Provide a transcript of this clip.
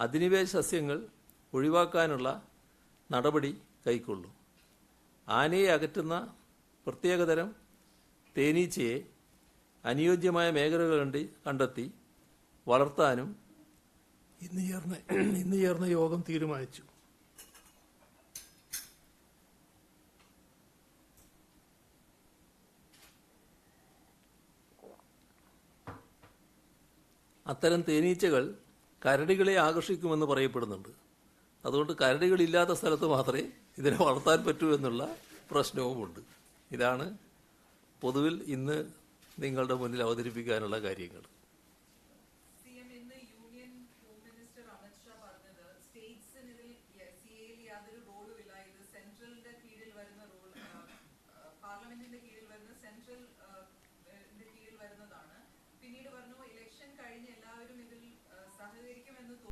അധിനിവേശ സസ്യങ്ങൾ ഒഴിവാക്കാനുള്ള നടപടി കൈക്കൊള്ളും. ആനയെ അകറ്റുന്ന പ്രത്യേകതരം തേനീച്ചയെ അനുയോജ്യമായ മേഖലകൾ കണ്ടെത്തി വളർത്താനും ഇന്ന് ചേർന്ന യോഗം തീരുമാനിച്ചു. അത്തരം തേനീച്ചകൾ കരടികളെ ആകർഷിക്കുമെന്ന് പറയപ്പെടുന്നുണ്ട്. അതുകൊണ്ട് കരടികളില്ലാത്ത സ്ഥലത്ത് മാത്രമേ ഇതിനെ വളർത്താൻ പറ്റൂ എന്നുള്ള പ്രശ്നവുമുണ്ട്. ഇതാണ് പൊതുവിൽ ഇന്ന് നിങ്ങളുടെ മുന്നിൽ അവതരിപ്പിക്കാനുള്ള കാര്യങ്ങൾ. പിന്നീട് പറഞ്ഞു ഇലക്ഷൻ കഴിഞ്ഞ് എല്ലാവരും